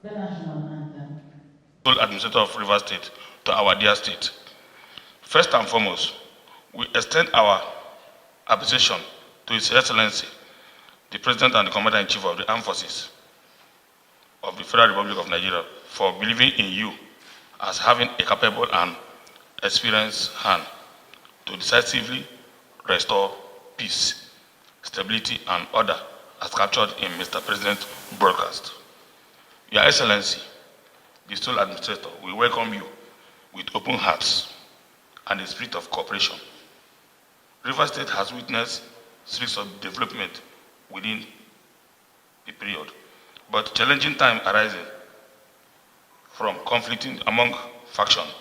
The national anthem. Sole Administrator of Rivers State to our dear state. First and foremost, we extend our appreciation to His Excellency, the President and the Commander-in-Chief of the Armed Forces of the Federal Republic of Nigeria, for believing in you as having a capable and experienced hand to decisively restore peace, stability, and order as captured in Mr. President's broadcast. Your Excellency, the sole administrator, we welcome you with open hearts and a spirit of cooperation. Rivers State has witnessed series of development within the period, but challenging time arising from conflicting among factions.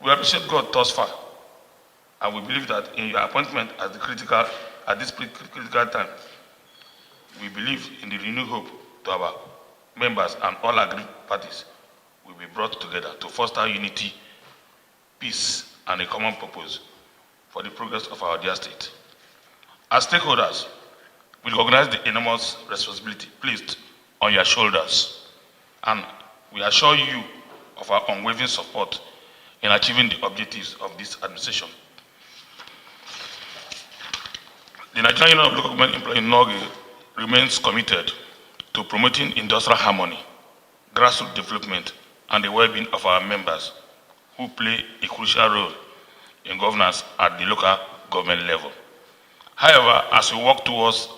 We appreciate God thus far, and we believe that in your appointment at this critical time, we believe in the renewed hope to our members and all aggrieved parties will be brought together to foster unity, peace, and a common purpose for the progress of our dear state. As stakeholders, we recognize the enormous responsibility placed on your shoulders, and we assure you of our unwavering support in achieving the objectives of this administration. The Nigerian Union of Local Government Employees (NULGE) remains committed to promoting industrial harmony, grassroots development, and the well-being of our members, who play a crucial role in governance at the local government level. However, as we work towards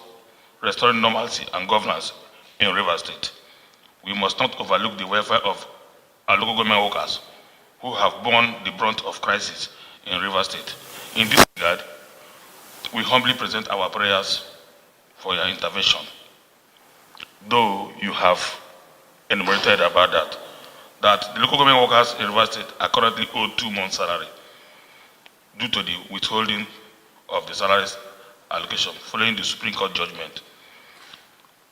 restoring normalcy and governance in Rivers State, we must not overlook the welfare of our local government workers who have borne the brunt of crisis in Rivers State. In this regard, we humbly present our prayers for your intervention. Though you have enumerated about that the local government workers in Rivers State are currently owed 2 months' salary due to the withholding of the salaries allocation following the Supreme Court judgment.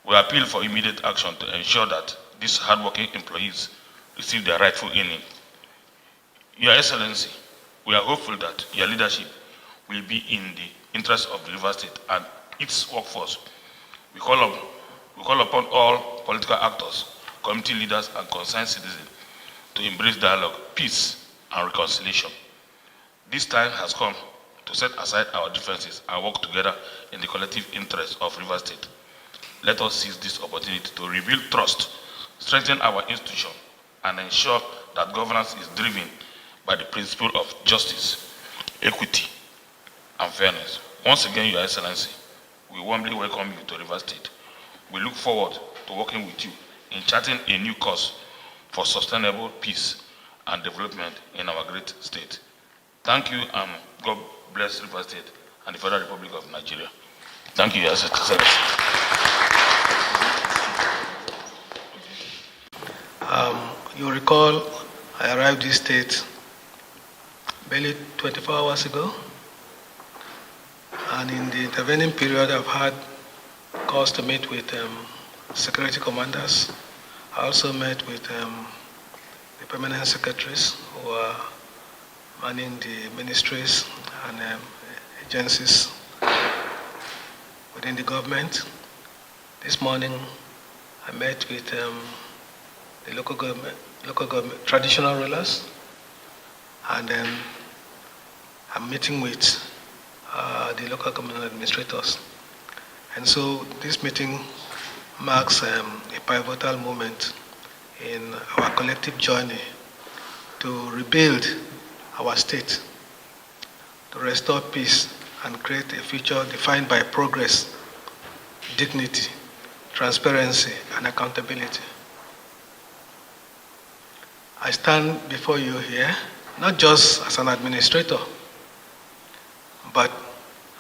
We appeal for immediate action to ensure that these hardworking employees receive their rightful earning. Your Excellency, we are hopeful that your leadership will be in the interest of the Rivers State and its workforce. We call upon all political actors, community leaders, and concerned citizens to embrace dialogue, peace, and reconciliation. This time has come to set aside our differences and work together in the collective interest of Rivers State. Let us seize this opportunity to rebuild trust, strengthen our institution, and ensure that governance is driven by the principle of justice, equity, and fairness. Once again, Your Excellency, we warmly welcome you to Rivers State. We look forward to working with you in charting a new course for sustainable peace and development in our great state. Thank you, and God bless Rivers State and the Federal Republic of Nigeria. Thank you, Your Excellency. You recall I arrived this state barely 24 hours ago, and in the intervening period I've had cause to meet with security commanders. I also met with the permanent secretaries who are manning the ministries and agencies within the government. This morning I met with the local government traditional rulers, and then I'm meeting with the local government administrators. And so this meeting marks a pivotal moment in our collective journey to rebuild our state, to restore peace and create a future defined by progress, dignity, transparency, and accountability. I stand before you here, not just as an administrator, but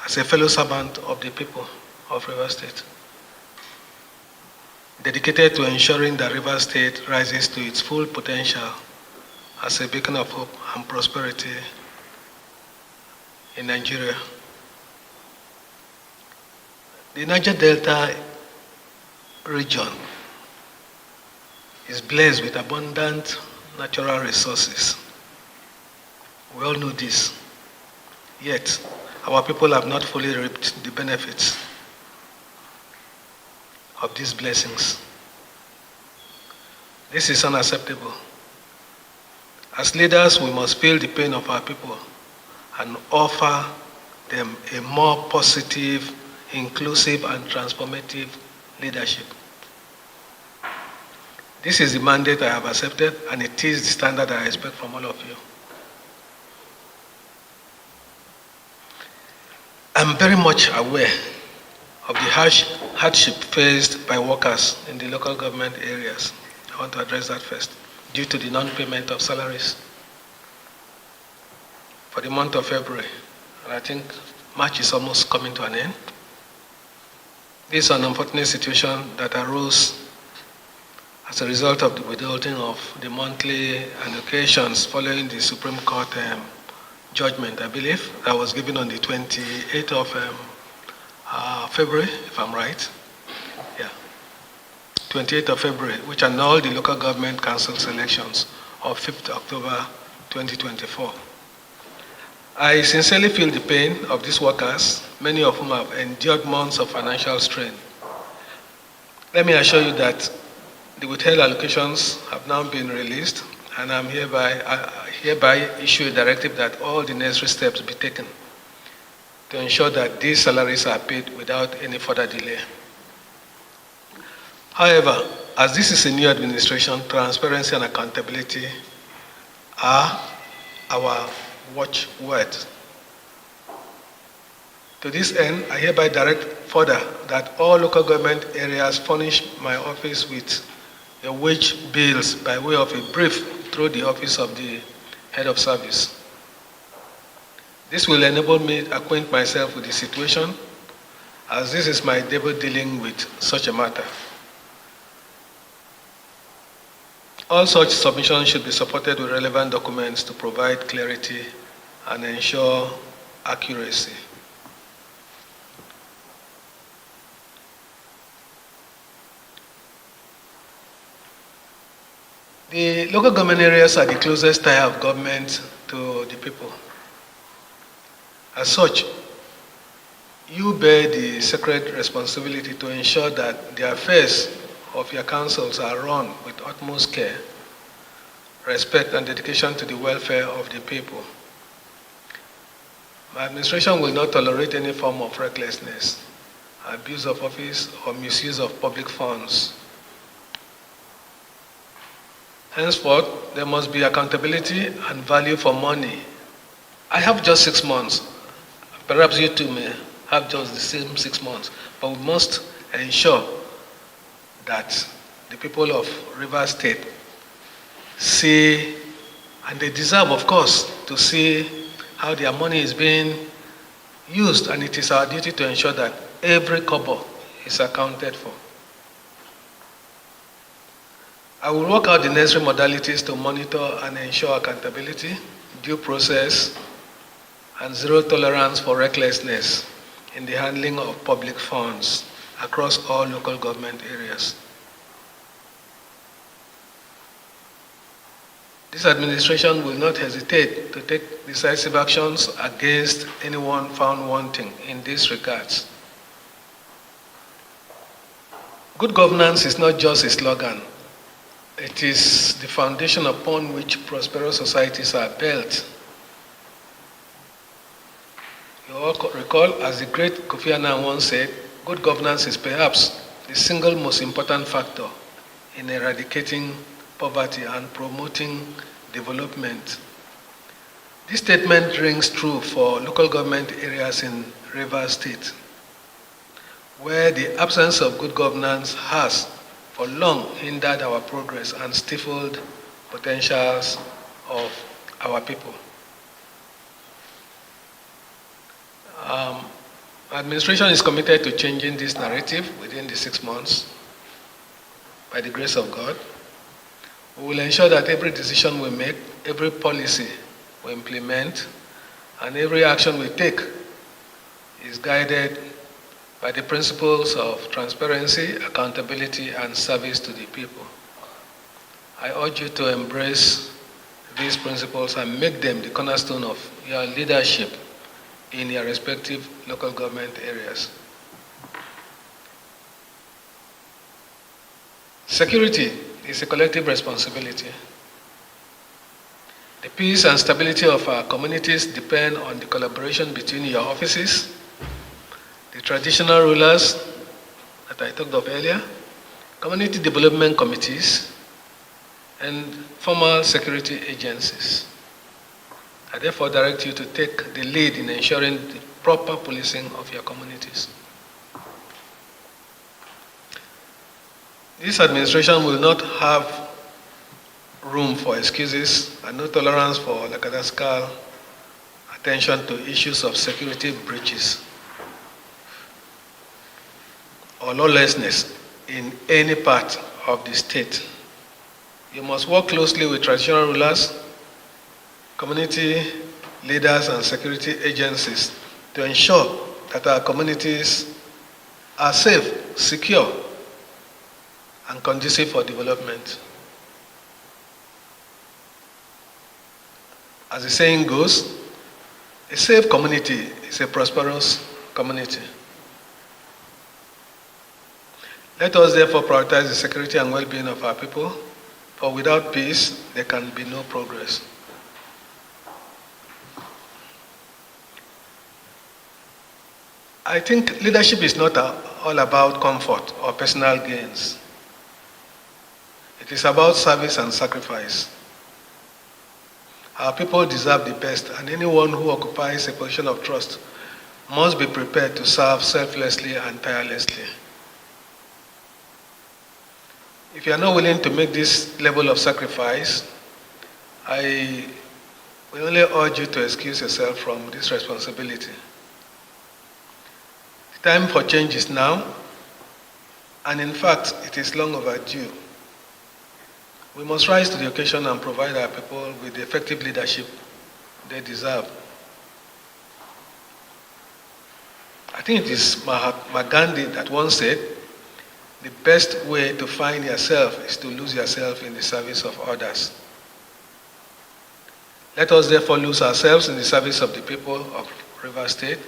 as a fellow servant of the people of Rivers State, dedicated to ensuring that Rivers State rises to its full potential as a beacon of hope and prosperity in Nigeria. The Niger Delta region is blessed with abundant natural resources. We all know this. Yet, our people have not fully reaped the benefits of these blessings. This is unacceptable. As leaders, we must feel the pain of our people and offer them a more positive, inclusive, and transformative leadership. This is the mandate I have accepted, and it is the standard I expect from all of you. I'm very much aware of the hardship faced by workers in the local government areas. I want to address that first, due to the non-payment of salaries for the month of February. And I think March is almost coming to an end. This is an unfortunate situation that arose as a result of the withholding of the monthly allocations following the Supreme Court judgment, I believe, that was given on the 28th of February, if I'm right. Yeah. 28th of February, which annulled the local government council's elections of 5th October 2024. I sincerely feel the pain of these workers, many of whom have endured months of financial strain. Let me assure you that the withheld allocations have now been released, and I hereby issue a directive that all the necessary steps be taken to ensure that these salaries are paid without any further delay. However, as this is a new administration, transparency and accountability are our watchwords. To this end, I hereby direct further that all local government areas furnish my office with the wage bills by way of a brief through the office of the head of service. This will enable me to acquaint myself with the situation, as this is my debut dealing with such a matter. All such submissions should be supported with relevant documents to provide clarity and ensure accuracy. The local government areas are the closest tie of government to the people. As such, you bear the sacred responsibility to ensure that the affairs of your councils are run with utmost care, respect, and dedication to the welfare of the people. My administration will not tolerate any form of recklessness, abuse of office, or misuse of public funds. Henceforth, there must be accountability and value for money. I have just 6 months. Perhaps you too may have just the same 6 months, but we must ensure that the people of Rivers State see, and they deserve, of course, to see how their money is being used, and it is our duty to ensure that every kobo is accounted for. I will work out the necessary modalities to monitor and ensure accountability, due process, and zero tolerance for recklessness in the handling of public funds across all local government areas. This administration will not hesitate to take decisive actions against anyone found wanting in these regards. Good governance is not just a slogan. It is the foundation upon which prosperous societies are built. You all recall, as the great Kofi Annan once said, good governance is perhaps the single most important factor in eradicating poverty and promoting development. This statement rings true for local government areas in Rivers State, where the absence of good governance has for long hindered our progress and stifled potentials of our people. Administration is committed to changing this narrative within the 6 months by the grace of God. We will ensure that every decision we make, every policy we implement, and every action we take is guided by the principles of transparency, accountability, and service to the people. I urge you to embrace these principles and make them the cornerstone of your leadership in your respective local government areas. Security is a collective responsibility. The peace and stability of our communities depend on the collaboration between your offices, the traditional rulers that I talked of earlier, community development committees, and formal security agencies. I therefore direct you to take the lead in ensuring the proper policing of your communities. This administration will not have room for excuses and no tolerance for lackadaisical attention to issues of security breaches or lawlessness in any part of the state. You must work closely with traditional rulers, community leaders, and security agencies to ensure that our communities are safe, secure, and conducive for development. As the saying goes, a safe community is a prosperous community. Let us therefore prioritize the security and well-being of our people, for without peace, there can be no progress. I think leadership is not all about comfort or personal gains. It is about service and sacrifice. Our people deserve the best, and anyone who occupies a position of trust must be prepared to serve selflessly and tirelessly. If you are not willing to make this level of sacrifice, I will only urge you to excuse yourself from this responsibility. The time for change is now, and in fact, it is long overdue. We must rise to the occasion and provide our people with the effective leadership they deserve. I think it is Mahatma Gandhi that once said, the best way to find yourself is to lose yourself in the service of others. Let us therefore lose ourselves in the service of the people of Rivers State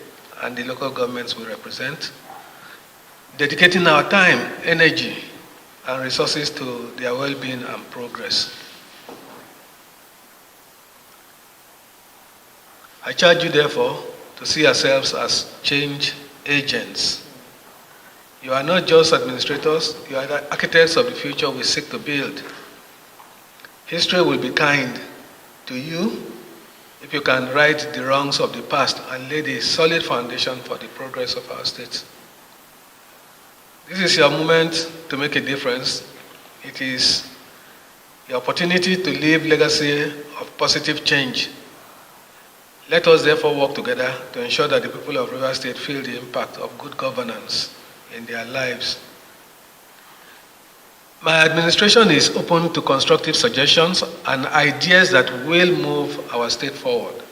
and the local governments we represent, dedicating our time, energy, and resources to their well-being and progress. I charge you, therefore, to see yourselves as change agents. You are not just administrators, you are the architects of the future we seek to build. History will be kind to you if you can right the wrongs of the past and lay the solid foundation for the progress of our state. This is your moment to make a difference. It is your opportunity to leave legacy of positive change. Let us therefore work together to ensure that the people of Rivers State feel the impact of good governance in their lives. My administration is open to constructive suggestions and ideas that will move our state forward.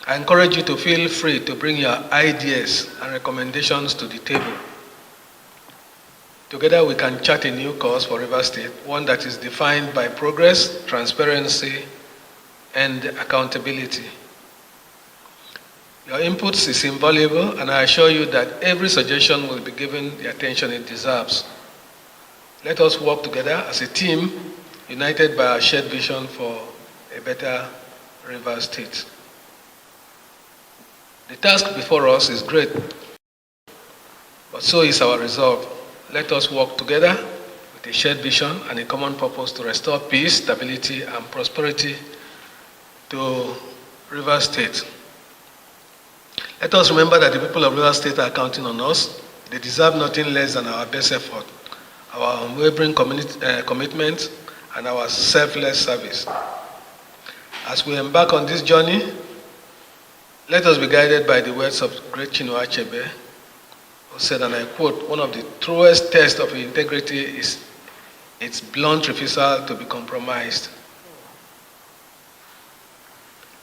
I encourage you to feel free to bring your ideas and recommendations to the table. Together we can chart a new course for Rivers State, one that is defined by progress, transparency, and accountability. Your inputs is invaluable, and I assure you that every suggestion will be given the attention it deserves. Let us work together as a team, united by our shared vision for a better Rivers State. The task before us is great, but so is our resolve. Let us work together with a shared vision and a common purpose to restore peace, stability, and prosperity to Rivers State. Let us remember that the people of Rivers State are counting on us. They deserve nothing less than our best effort, our unwavering commitment, and our selfless service. As we embark on this journey, let us be guided by the words of great Chinua Achebe, who said, and I quote, "One of the truest tests of integrity is its blunt refusal to be compromised."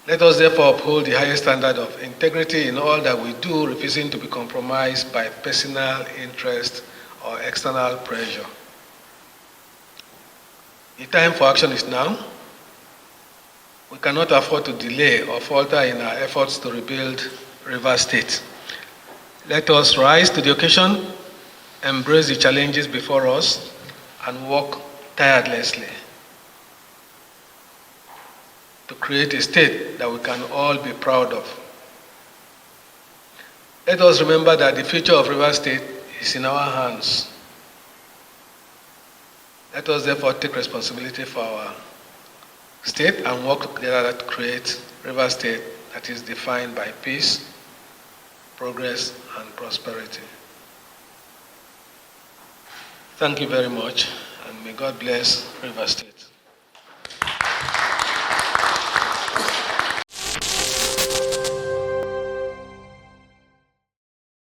Let us therefore uphold the highest standard of integrity in all that we do, refusing to be compromised by personal interest or external pressure. The time for action is now. We cannot afford to delay or falter in our efforts to rebuild Rivers State. Let us rise to the occasion, embrace the challenges before us, and work tirelessly to create a state that we can all be proud of. Let us remember that the future of Rivers State is in our hands. Let us therefore take responsibility for our state and work together to create Rivers State that is defined by peace, progress, and prosperity. Thank you very much, and may God bless Rivers State.